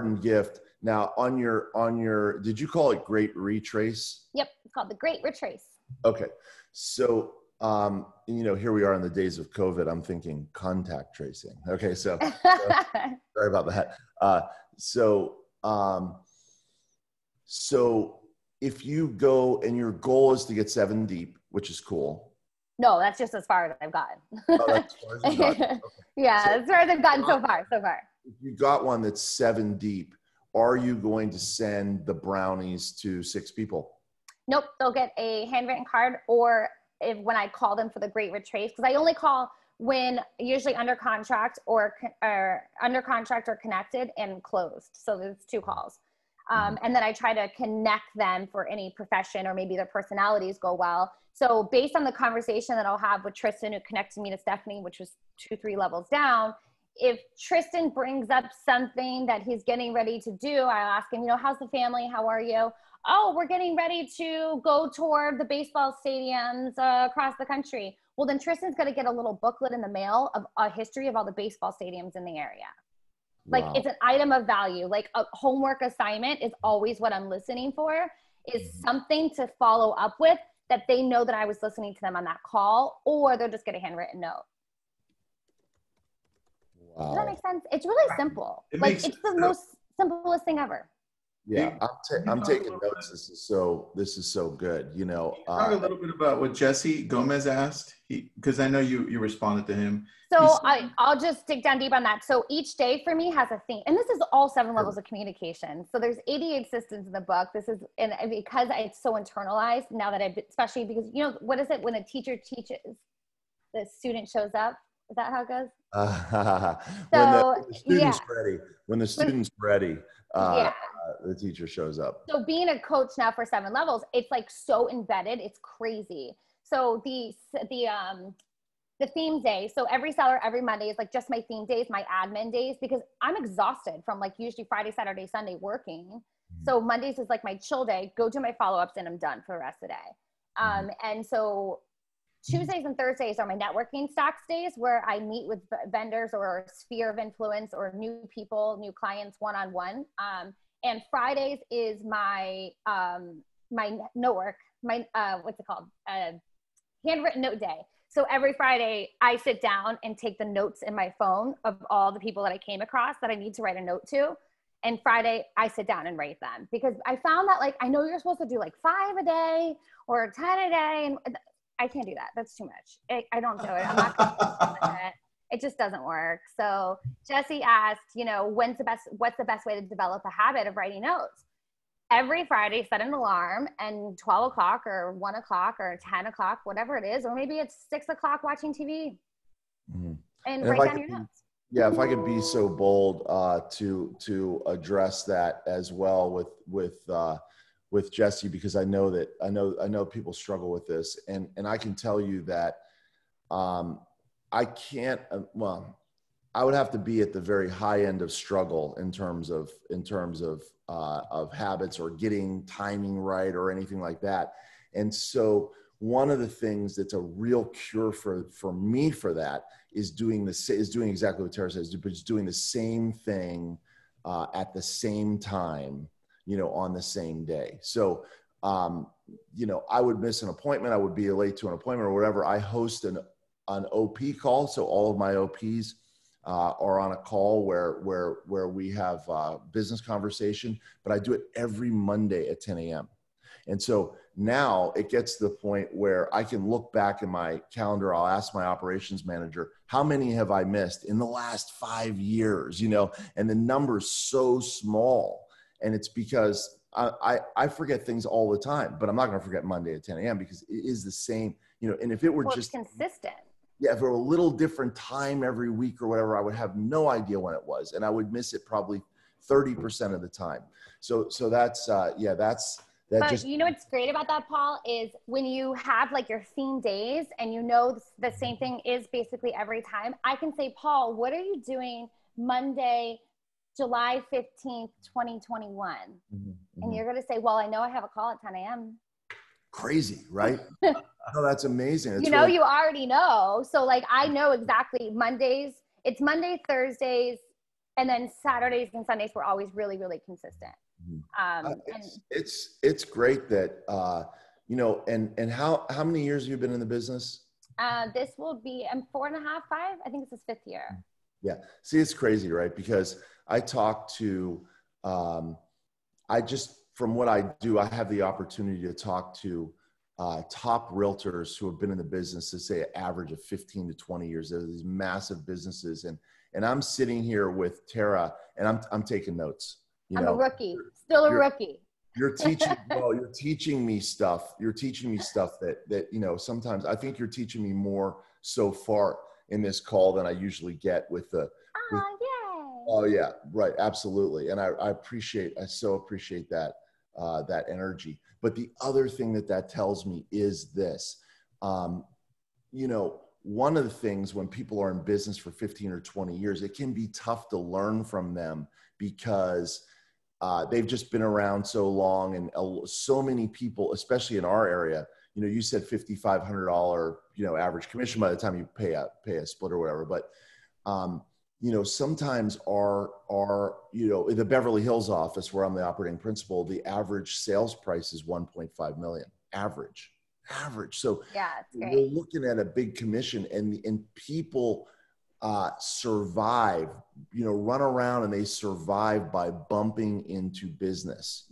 and gift. Now on your, did you call it Great Retrace? Yep, it's called the Great Retrace. Okay, so here we are in the days of COVID. I'm thinking contact tracing. Okay, so sorry about that. So if you go and your goal is to get 7 deep, which is cool. No, that's just as far as I've gotten. Oh, that's as far as you've gotten. Okay. Yeah, so, as far as I've gotten so far. If you got one that's 7 deep, are you going to send the brownies to 6 people? Nope, they'll get a handwritten card, or when I call them for the Great Retrace, because I only call when usually under contract or connected and closed. So there's 2 calls. And then I try to connect them for any profession, or maybe their personalities go well. So based on the conversation that I'll have with Tristan, who connected me to Stephanie, which was 2-3 levels down, if Tristan brings up something that he's getting ready to do, I'll ask him, how's the family? How are you? Oh, we're getting ready to go tour the baseball stadiums across the country. Well, then Tristan's going to get a little booklet in the mail of a history of all the baseball stadiums in the area. Like, wow. It's an item of value. Like a homework assignment is always what I'm listening for, is something to follow up with that they know that I was listening to them on that call, or they'll just get a handwritten note. Wow. Does that make sense? It's really simple. It's the most simplest thing ever. Yeah, I'm taking notes. This is so good. Talk a little bit about what Jesse Gomez asked, because I know you responded to him. So I'll just dig down deep on that. So each day for me has a theme, and this is all 7 levels of communication. So there's 88 systems in the book. And because it's so internalized now that especially because what is it when a teacher teaches, the student shows up? Is that how it goes? When the student's ready, the teacher shows up. So being a coach now for 7 levels, it's like so embedded, it's crazy. So the theme day, so every seller every Monday is like just my theme days, my admin days, because I'm exhausted from like usually Friday, Saturday, Sunday working. So Mondays is like my chill day, go do my follow-ups, and I'm done for the rest of the day. And so Tuesdays and Thursdays are my networking stocks days, where I meet with vendors or sphere of influence or new people, new clients one-on-one. And Fridays is my my note work, what's it called? Handwritten note day. So every Friday I sit down and take the notes in my phone of all the people that I came across that I need to write a note to. And Friday I sit down and write them, because I found that, like, I know you're supposed to do like 5 a day or 10 a day, and I can't do that. That's too much. I don't do it. I'm not going to it just doesn't work. So Jesse asked, what's the best way to develop a habit of writing notes? Every Friday, set an alarm, and 12 o'clock or 1 o'clock or 10 o'clock, whatever it is, or maybe it's 6 o'clock watching TV, and write down your notes. Yeah, if I could be so bold to address that as well with Jesse, because I know people struggle with this, and I can tell you that I can't. I would have to be at the very high end of struggle in terms of habits or getting timing right or anything like that. And so one of the things that's a real cure for me for that is doing exactly what Tara says, but just doing the same thing at the same time, on the same day. So, I would miss an appointment. I would be late to an appointment or whatever. I host an OP call. So all of my OPs or on a call where we have business conversation, but I do it every Monday at 10 a.m. And so now it gets to the point where I can look back in my calendar. I'll ask my operations manager, how many have I missed in the last 5 years, and the number's so small. And it's because I forget things all the time, but I'm not going to forget Monday at 10 a.m. because it is the same, and if it were just consistent. Yeah, if it were a little different time every week or whatever, I would have no idea when it was. And I would miss it probably 30% of the time. So that's, but what's great about that, Paul, is when you have like your theme days and the same thing is basically every time, I can say, Paul, what are you doing Monday, July 15th, 2021? Mm-hmm. And you're going to say, well, I know I have a call at 10 a.m. Crazy, right? Oh, that's amazing. It's you already know. So like, I know exactly it's Monday, Thursdays, and then Saturdays and Sundays were always really, really consistent. It's great that and how many years have you been in the business? This will be 4.5, 5. I think it's his 5th year. Yeah. See, it's crazy, right? Because I talk to from what I do, I have the opportunity to talk to top realtors who have been in the business, to say an average of 15 to 20 years. There's these massive businesses, and I'm sitting here with Tara, and I'm taking notes. I'm a rookie, still a rookie. You're teaching me stuff. You're teaching me stuff that sometimes I think you're teaching me more so far in this call than I usually get with the. Yay. Oh yeah, right, absolutely, and I so appreciate that that energy. But the other thing that tells me is this, one of the things when people are in business for 15 or 20 years, it can be tough to learn from them because they've just been around so long, and so many people, especially in our area, you said $5,500, average commission by the time you pay a split or whatever. But, sometimes in the Beverly Hills office where I'm the operating principal, the average sales price is 1.5 million, average. So yeah, it's great. We're looking at a big commission, and people survive, run around and they survive by bumping into business,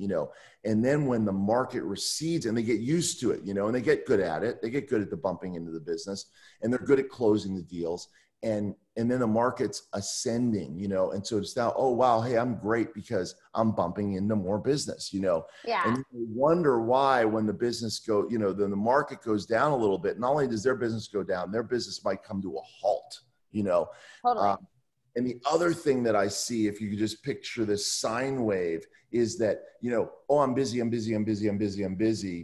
and then when the market recedes and they get used to it, and they get good at it, they get good at the bumping into the business, and they're good at closing the deals. And then the market's ascending, and so it's now, oh, wow, hey, I'm great because I'm bumping into more business, Yeah. And you wonder why when the business then the market goes down a little bit, not only does their business go down, their business might come to a halt, Totally. And the other thing that I see, if you could just picture this sine wave, is that, oh, I'm busy,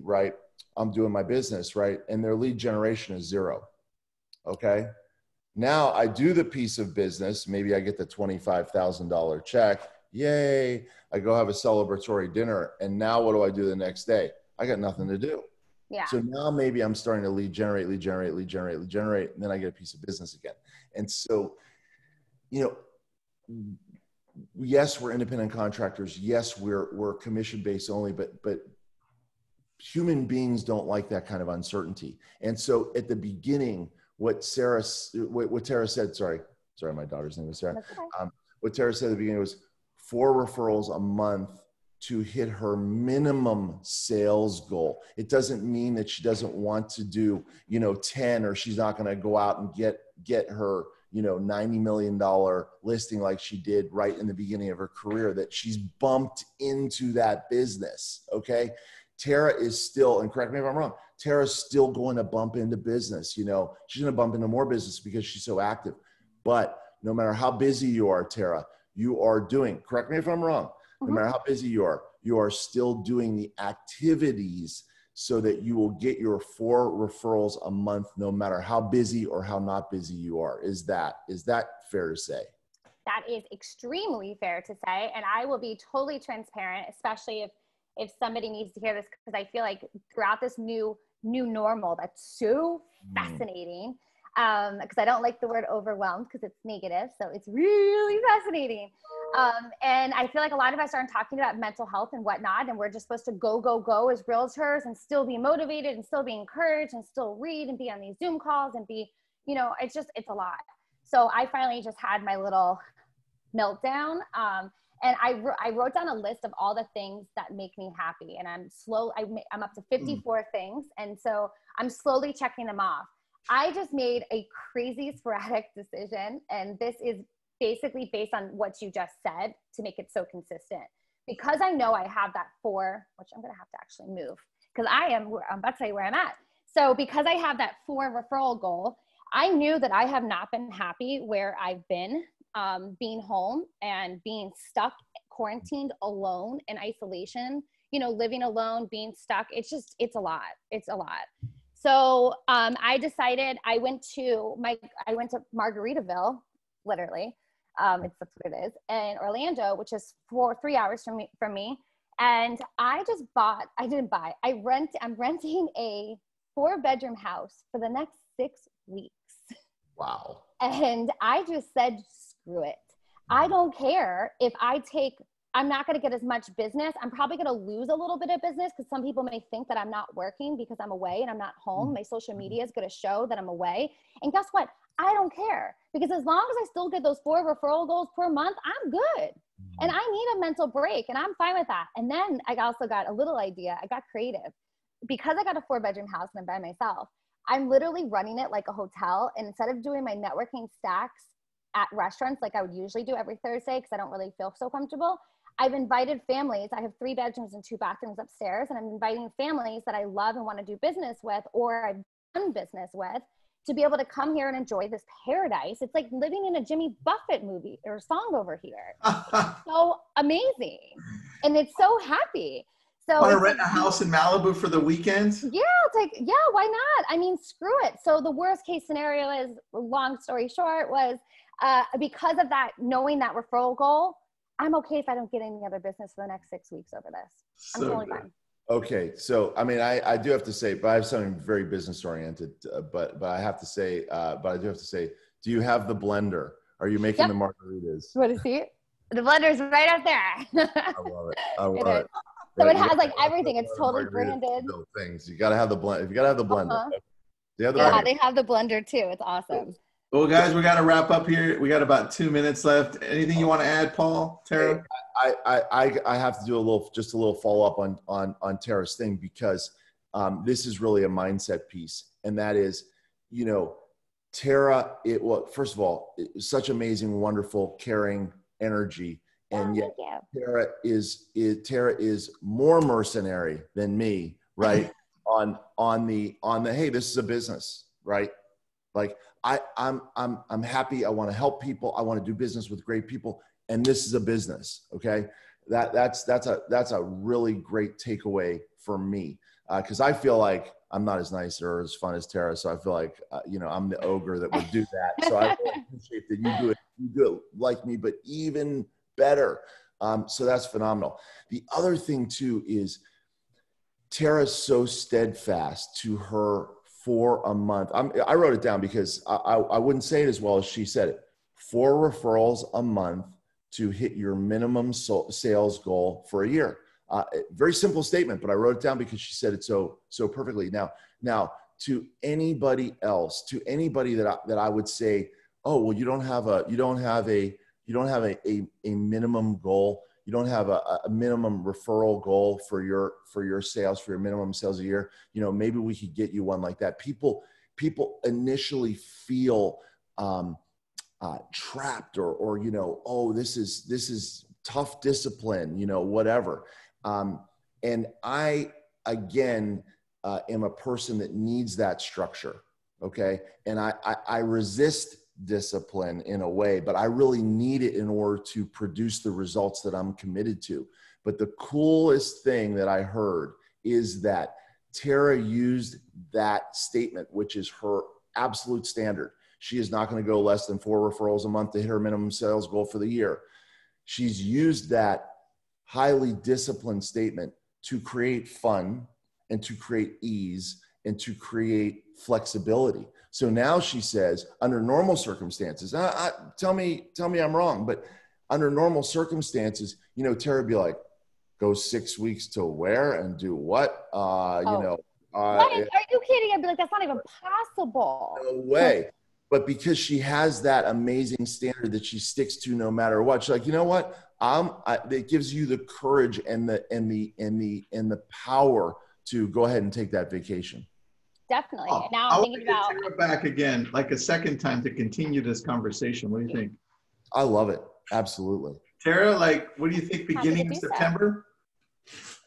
right? I'm doing my business, right? And their lead generation is 0. Okay. Now I do the piece of business. Maybe I get the $25,000 check. Yay. I go have a celebratory dinner. And now what do I do the next day? I got nothing to do. Yeah. So now maybe I'm starting to lead generate. And then I get a piece of business again. And so, yes, we're independent contractors. Yes, we're commission-based only, but human beings don't like that kind of uncertainty. And so at the beginning, what Tara said, sorry, my daughter's name was Sarah. Okay. What Tara said at the beginning was 4 referrals a month to hit her minimum sales goal. It doesn't mean that she doesn't want to do, 10, or she's not going to go out and get her, $90 million listing like she did right in the beginning of her career, that she's bumped into that business. Okay. Tara is still, and correct me if I'm wrong, Tara's still going to bump into business. She's going to bump into more business because she's so active. But no matter how busy you are, Tara, you are doing, correct me if I'm wrong, no matter how busy you are still doing the activities so that you will get your 4 referrals a month, no matter how busy or how not busy you are. Is that fair to say? That is extremely fair to say. And I will be totally transparent, especially if somebody needs to hear this, because I feel like throughout this new normal, that's so fascinating. Because I don't like the word overwhelmed because it's negative. So it's really fascinating. And I feel like a lot of us aren't talking about mental health and whatnot. And we're just supposed to go as realtors and still be motivated and still be encouraged and still read and be on these Zoom calls and be, it's a lot. So I finally just had my little meltdown. And I wrote down a list of all the things that make me happy. And I'm up to 54 things. And so I'm slowly checking them off. I just made a crazy sporadic decision. And this is basically based on what you just said to make it so consistent. Because I know I have that 4, which I'm going to have to actually move because I'm about to tell you where I'm at. So because I have that 4 referral goal, I knew that I have not been happy where I've been, being home and being stuck, quarantined alone in isolation, living alone, being stuck. It's a lot. It's a lot. So I decided I went to Margaritaville, literally. That's what it is, in Orlando, which is 3 hours from me. And I'm renting a 4-bedroom house for the next 6 weeks. Wow. And I just said, screw it. I don't care if I'm not going to get as much business. I'm probably going to lose a little bit of business because some people may think that I'm not working because I'm away and I'm not home. My social media is going to show that I'm away. And guess what? I don't care because as long as I still get those 4 referral goals per month, I'm good. And I need a mental break and I'm fine with that. And then I also got a little idea. I got creative because I got a 4-bedroom house and I'm by myself. I'm literally running it like a hotel. And instead of doing my networking stacks at restaurants like I would usually do every Thursday because I don't really feel so comfortable, I've invited families. I have 3 bedrooms and 2 bathrooms upstairs, and I'm inviting families that I love and want to do business with or I've done business with to be able to come here and enjoy this paradise. It's like living in a Jimmy Buffett movie or song over here. It's so amazing. And it's so happy. So want to rent a house in Malibu for the weekends? Yeah, why not? I mean, screw it. So the worst case scenario is, long story short, was because of that, knowing that referral goal, I'm okay if I don't get any other business for the next 6 weeks over this. I'm totally fine. Okay. So, I mean, I do have to say, but I have something very business oriented, but I have to say, do you have the blender? Are you making the margaritas? What is it? The blender's right up there. I love it. I love it. So it has like everything. It's totally branded. Things. You got to have the blend. You got to have the blender. They have the blender too. It's awesome. Well, guys, we got to wrap up here. We got about 2 minutes left. Anything you want to add, Paul, Tara? I have to do a little follow up on Tara's thing because this is really a mindset piece, and that is, Tara. First of all, it was such amazing, wonderful, caring energy. And yet Tara is more mercenary than me, right? on the, hey, this is a business, right? Like I'm happy. I want to help people. I want to do business with great people. And this is a business. Okay. That's a really great takeaway for me. Cause I feel like I'm not as nice or as fun as Tara. So I feel like, I'm the ogre that would do that. So I really appreciate that you do it like me, but even better. So that's phenomenal. The other thing too is Tara's so steadfast to her 4 a month. I wrote it down because I wouldn't say it as well as she said it. 4 referrals a month to hit your minimum sales goal for a year. Very simple statement, but I wrote it down because she said it so perfectly. Now to anybody else, to anybody that I would say, oh, well, you don't have a minimum goal. You don't have a minimum referral goal for your sales, for your minimum sales a year. Maybe we could get you one like that. People initially feel trapped or oh, this is tough discipline, whatever. And I, again, am a person that needs that structure. Okay. And I resist discipline in a way, but I really need it in order to produce the results that I'm committed to. But the coolest thing that I heard is that Tara used that statement, which is her absolute standard. She is not going to go less than 4 referrals a month to hit her minimum sales goal for the year. She's used that highly disciplined statement to create fun and to create ease and to create flexibility. So now she says, under normal circumstances, tell me I'm wrong, but under normal circumstances, Tara would be like, go 6 weeks to where and do what? What? Are you kidding? I'd be like, that's not even possible. No way. but because she has that amazing standard that she sticks to no matter what, she's like, you know what? It gives you the courage and the power to go ahead and take that vacation. Definitely. Oh, Now I I'm want thinking to get about. Tara back again, like a second time to continue this conversation. What do you think? I love it. Absolutely. Tara, like, what do you think, Happy to beginning of do so. September?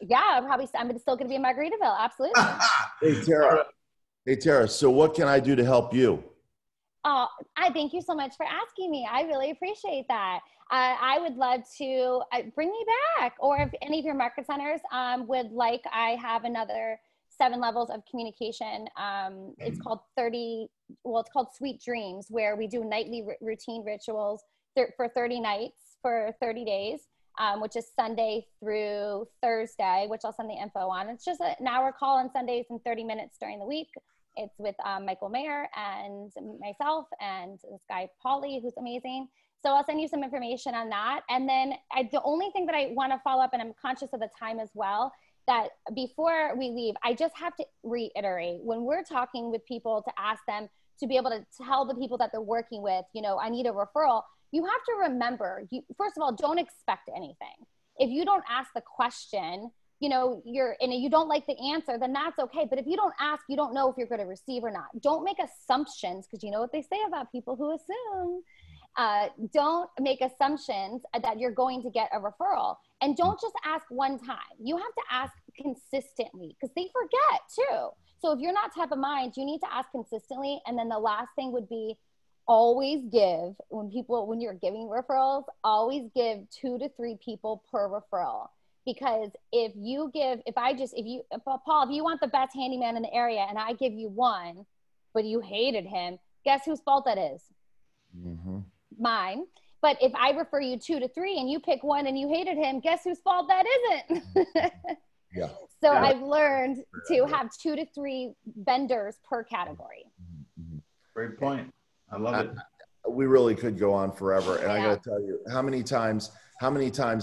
Yeah, I'm still going to be in Margaritaville. Absolutely. Hey, Tara. Hey, Tara. So what can I do to help you? I thank you so much for asking me. I really appreciate that. I would love to bring me back, or if any of your market centers would like, I have another 7 levels of communication. It's called it's called Sweet Dreams, where we do nightly routine rituals for 30 nights for 30 days, which is Sunday through Thursday, which I'll send the info on. It's just an hour call on Sundays and 30 minutes during the week. It's with Michael Mayer and myself and this guy, Paulie, who's amazing. So I'll send you some information on that. And then the only thing that I want to follow up, and I'm conscious of the time as well, that before we leave, I just have to reiterate, when we're talking with people to ask them to be able to tell the people that they're working with, you know, I need a referral, you have to remember, first of all, don't expect anything. If you don't ask the question, you know, you don't like the answer, then that's okay. But if you don't ask, you don't know if you're going to receive or not. Don't make assumptions, because you know what they say about people who assume. Don't make assumptions that you're going to get a referral. And don't just ask one time. You have to ask consistently, because they forget too. So if you're not top of mind, you need to ask consistently. And then the last thing would be, always give, when you're giving referrals, always give 2 to 3 people per referral. Because Paul, if you want the best handyman in the area and I give you 1, but you hated him, guess whose fault that is? Mm-hmm. Mine. But if I refer you 2 to 3 and you pick 1 and you hated him, guess whose fault that isn't? Yeah. So Yeah. I've learned to have 2 to 3 vendors per category. Great point. I love it. We really could go on forever. And I got Yeah. to tell you, how many times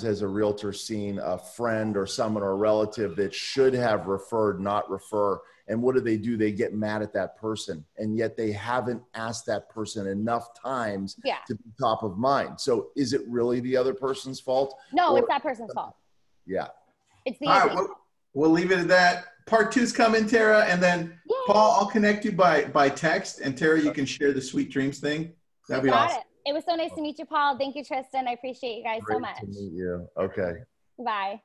has a realtor seen a friend or someone or a relative that should have referred, not refer? And what do? They get mad at that person. And yet they haven't asked that person enough times to be top of mind. So is it really the other person's fault? No, it's that person's fault. Yeah. It's the All right, we'll leave it at that. Part 2's coming, Tara. And then Paul, I'll connect you by text. And Tara, you can share the Sweet Dreams thing. That'd be awesome. It was so nice to meet you, Paul. Thank you, Tristan. I appreciate you guys so much. Great to meet you. Okay. Bye.